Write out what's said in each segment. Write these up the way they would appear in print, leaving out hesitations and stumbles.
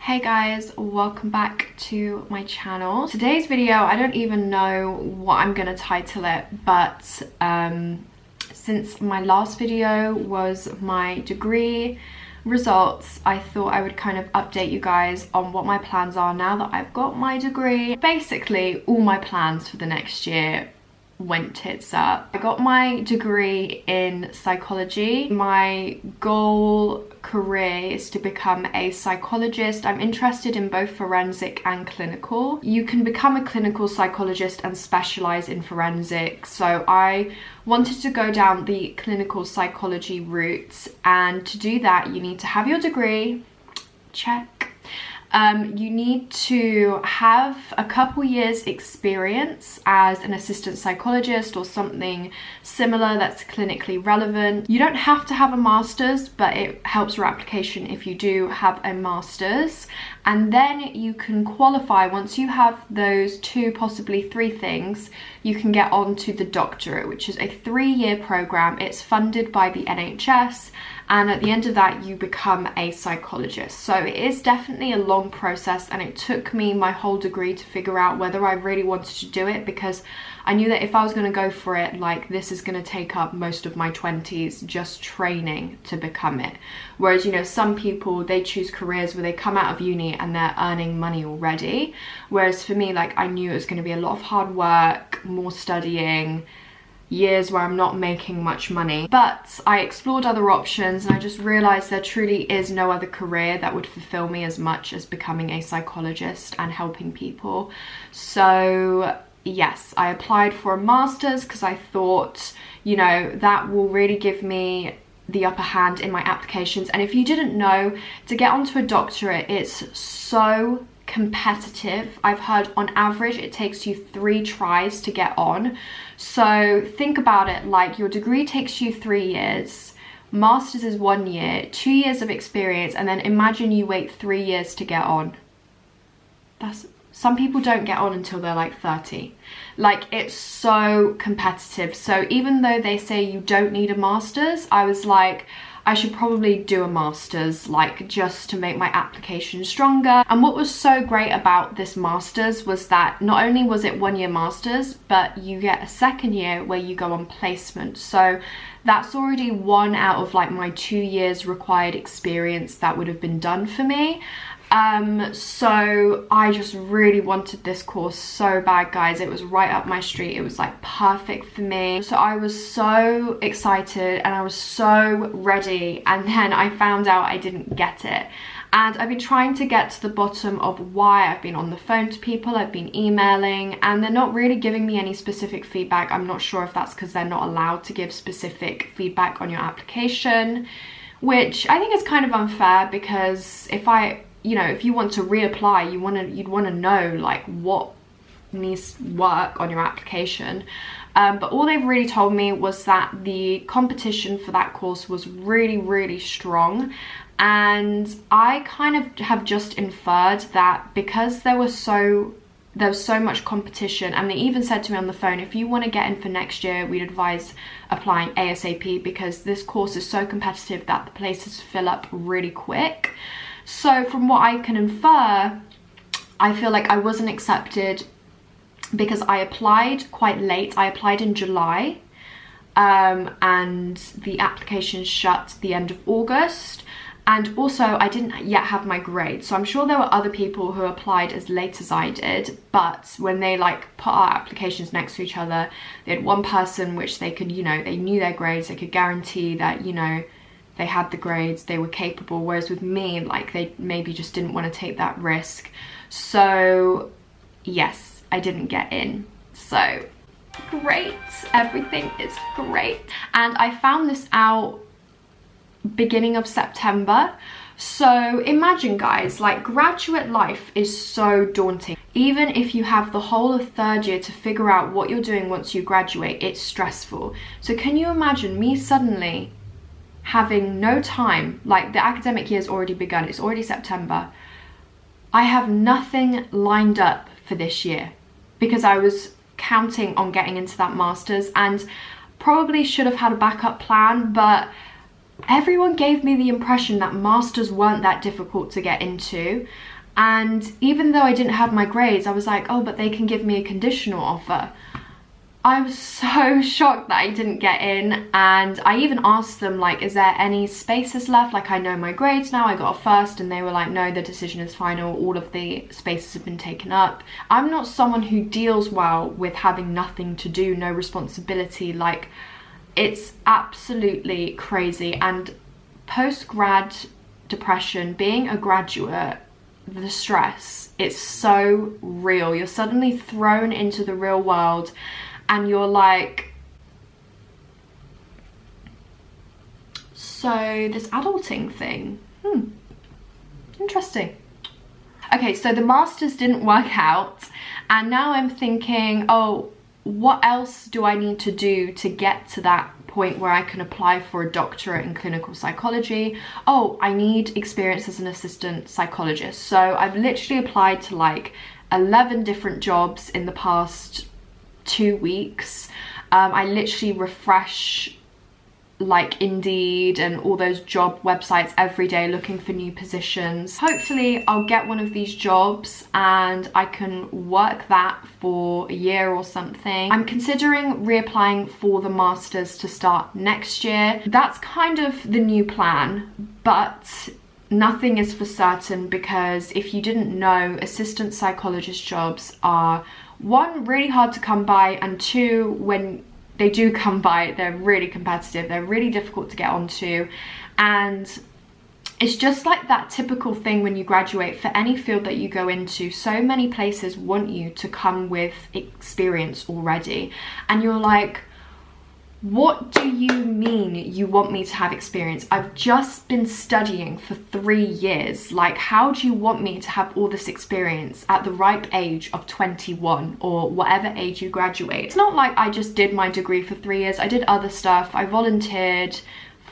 Hey guys, welcome back to my channel. Today's video, I don't even know what I'm gonna title it, but since my last video was my degree results, I thought I would kind of update you guys on what my plans are now that I've got my degree. Basically, all my plans for the next year went tits up. I got my degree in psychology. My goal career is to become a psychologist. I'm interested in both forensic and clinical. You can become a clinical psychologist and specialize in forensics. So I wanted to go down the clinical psychology route, and to do that you need to have your degree, check. You need to have a couple years experience as an assistant psychologist or something similar that's clinically relevant. You don't have to have a master's, but it helps your application if you do have a master's. And then you can qualify. Once you have those two, possibly three things, you can get on to the doctorate, which is a 3-year program. It's funded by the NHS, and at the end of that you become a psychologist. So it is definitely a long process, and it took me my whole degree to figure out whether I really wanted to do it, because I knew that if I was going to go for it, like, this is going to take up most of my 20s just training to become it. Whereas, you know, some people, they choose careers where they come out of uni and they're earning money already. Whereas for me, like, I knew it was going to be a lot of hard work, more studying, years where I'm not making much money. But I explored other options, and I just realized there truly is no other career that would fulfill me as much as becoming a psychologist and helping people. So yes, I applied for a master's because I thought, you know, that will really give me the upper hand in my applications. And if you didn't know, to get onto a doctorate, it's so competitive. I've heard on average it takes you 3 tries to get on. So think about it, like, your degree takes you 3 years, master's is 1 year, 2 years of experience, and then imagine you wait 3 years to get on. Some people don't get on until they're like 30. Like, it's so competitive. So even though they say you don't need a master's, I was like, I should probably do a master's, like, just to make my application stronger. And what was so great about this master's was that not only was it 1 year master's, but you get a second year where you go on placement. So that's already 1 out of like my 2 years required experience that would have been done for me. So I just really wanted this course so bad, guys. It was right up my street. It was like perfect for me. So I was so excited and I was so ready, and then I found out I didn't get it. And I've been trying to get to the bottom of why. I've been on the phone to people, I've been emailing, and they're not really giving me any specific feedback. I'm not sure if that's because they're not allowed to give specific feedback on your application, which I think is kind of unfair, because if you want to reapply, you'd want to know like what needs work on your application. But all they've really told me was that the competition for that course was really, really strong. And I kind of have just inferred that because there was so much competition, and they even said to me on the phone, if you want to get in for next year, we'd advise applying ASAP, because this course is so competitive that the places fill up really quick. So from what I can infer, I feel like I wasn't accepted because I applied quite late. I applied in July, and the application shut the end of August. And also I didn't yet have my grade. So I'm sure there were other people who applied as late as I did, but when they like put our applications next to each other, they had one person which they could, you know, they knew their grades, they could guarantee that, you know, they had the grades, they were capable. Whereas with me, like, they maybe just didn't want to take that risk. So yes, I didn't get in. So great, everything is great. And I found this out beginning of September. So imagine, guys, like, graduate life is so daunting. Even if you have the whole of 3rd year to figure out what you're doing once you graduate, it's stressful. So can you imagine me suddenly having no time? Like, the academic year's already begun, it's already September. I have nothing lined up for this year because I was counting on getting into that master's, and probably should have had a backup plan, but everyone gave me the impression that masters weren't that difficult to get into. And even though I didn't have my grades, I was like, oh, but they can give me a conditional offer. I was so shocked that I didn't get in, and I even asked them, like, is there any spaces left? Like, I know my grades now, I got a first, and they were like, no, the decision is final, all of the spaces have been taken up. I'm not someone who deals well with having nothing to do, no responsibility. Like, it's absolutely crazy. And post-grad depression, being a graduate, the stress, it's so real. You're suddenly thrown into the real world, and you're like, so this adulting thing, interesting. Okay, so the masters didn't work out, and now I'm thinking, oh, what else do I need to do to get to that point where I can apply for a doctorate in clinical psychology? Oh, I need experience as an assistant psychologist. So I've literally applied to like 11 different jobs in the past 2 weeks. I literally refresh like Indeed and all those job websites every day looking for new positions. Hopefully I'll get one of these jobs and I can work that for a year or something. I'm considering reapplying for the masters to start next year. That's kind of the new plan, but nothing is for certain, because if you didn't know, assistant psychologist jobs are, one, really hard to come by, and two, when they do come by, they're really competitive, they're really difficult to get onto. And it's just like that typical thing when you graduate, for any field that you go into, so many places want you to come with experience already, and you're like, what do you mean you want me to have experience? I've just been studying for 3 years. Like, how do you want me to have all this experience at the ripe age of 21 or whatever age you graduate? It's not like I just did my degree for 3 years. I did other stuff. I volunteered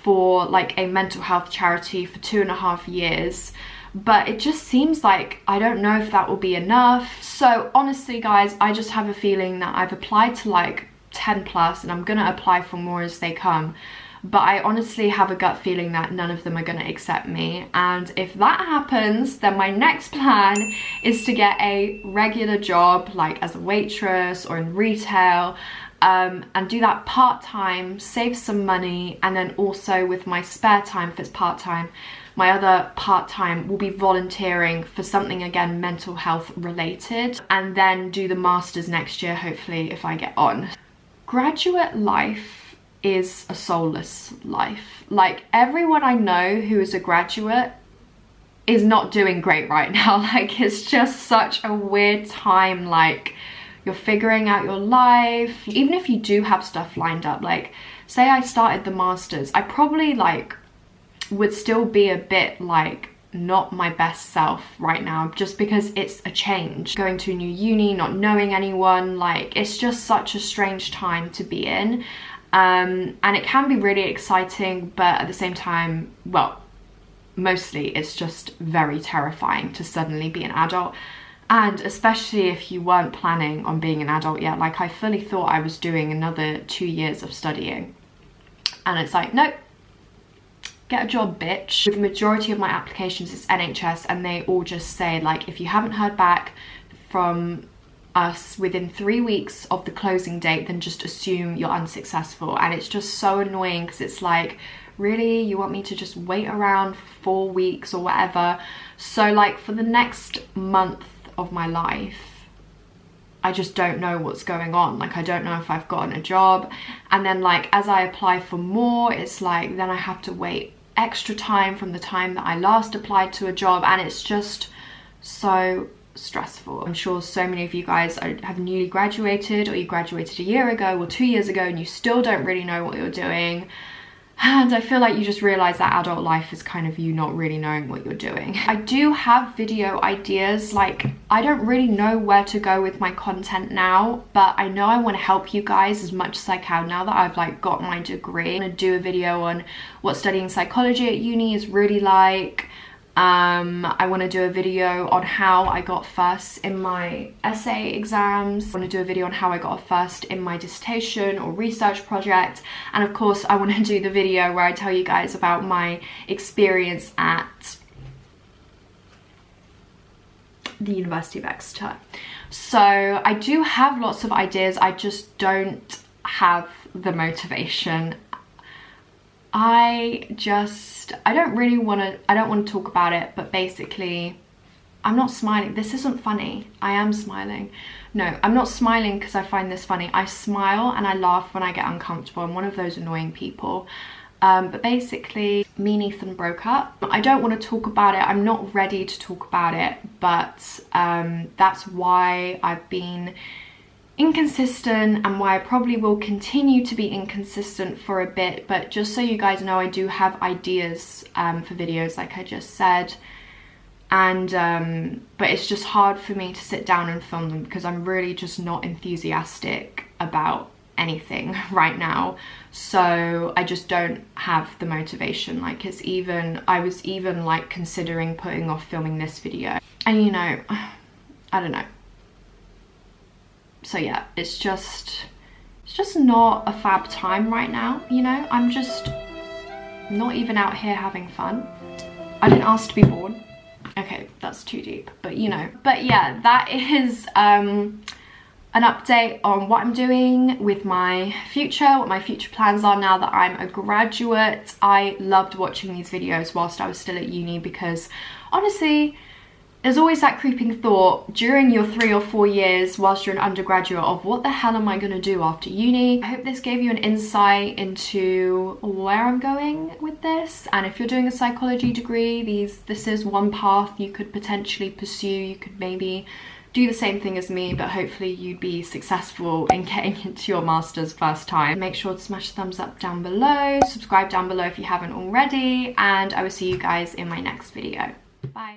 for like a mental health charity for 2.5 years. But it just seems like, I don't know if that will be enough. So honestly, guys, I just have a feeling that I've applied to like 10 plus, and I'm gonna apply for more as they come, but I honestly have a gut feeling that none of them are gonna accept me. And if that happens, then my next plan is to get a regular job, like as a waitress or in retail, and do that part-time, save some money, and then also with my spare time, if it's part-time, my other part-time will be volunteering for something, again, mental health related, and then do the masters next year, hopefully, if I get on. Graduate life is a soulless life. Like, everyone I know who is a graduate is not doing great right now. Like, it's just such a weird time. Like, you're figuring out your life. Even if you do have stuff lined up, like, say I started the masters, I probably like would still be a bit like not my best self right now, just because it's a change. Going to a new uni, not knowing anyone, like, it's just such a strange time to be in. And it can be really exciting, but at the same time, well, mostly it's just very terrifying to suddenly be an adult. And especially if you weren't planning on being an adult yet. Like, I fully thought I was doing another 2 years of studying, and it's like, nope, get a job, bitch. With the majority of my applications, it's NHS, and they all just say, like, if you haven't heard back from us within 3 weeks of the closing date, then just assume you're unsuccessful. And it's just so annoying, because it's like, really, you want me to just wait around for 4 weeks or whatever? So like, for the next month of my life, I just don't know what's going on. Like, I don't know if I've gotten a job, and then like as I apply for more, it's like then I have to wait extra time from the time that I last applied to a job, and it's just so stressful. I'm sure so many of you guys have newly graduated, or you graduated a year ago or 2 years ago, and you still don't really know what you're doing. And I feel like you just realize that adult life is kind of you not really knowing what you're doing. I do have video ideas. Like, I don't really know where to go with my content now, but I know I want to help you guys as much as I can now that I've like got my degree. I'm gonna do a video on what studying psychology at uni is really like. I want to do a video on how I got first in my essay exams. I want to do a video on how I got a first in my dissertation or research project. And of course, I want to do the video where I tell you guys about my experience at the University of Exeter. So I do have lots of ideas, I just don't have the motivation. I don't want to talk about it, but basically I'm not smiling. This isn't funny. I am smiling. No, I'm not smiling because I find this funny. I smile and I laugh when I get uncomfortable. I'm one of those annoying people. But basically, me and Ethan broke up. I don't want to talk about it. I'm not ready to talk about it, but that's why I've been inconsistent and why I probably will continue to be inconsistent for a bit. But just so you guys know, I do have ideas for videos, like I just said. And but it's just hard for me to sit down and film them because I'm really just not enthusiastic about anything right now. So I just don't have the motivation. Like I was even like considering putting off filming this video, and you know, I don't know. So yeah, it's just not a fab time right now, you know. I'm just not even out here having fun. I didn't ask to be born. Okay, that's too deep, but you know. But yeah, that is an update on what I'm doing with my future, what my future plans are now that I'm a graduate. I loved watching these videos whilst I was still at uni because honestly, there's always that creeping thought during your 3 or 4 years whilst you're an undergraduate of what the hell am I going to do after uni. I hope this gave you an insight into where I'm going with this, and if you're doing a psychology degree, this is one path you could potentially pursue. You could maybe do the same thing as me, but hopefully you'd be successful in getting into your master's first time. Make sure to smash the thumbs up down below, subscribe down below if you haven't already, and I will see you guys in my next video. Bye.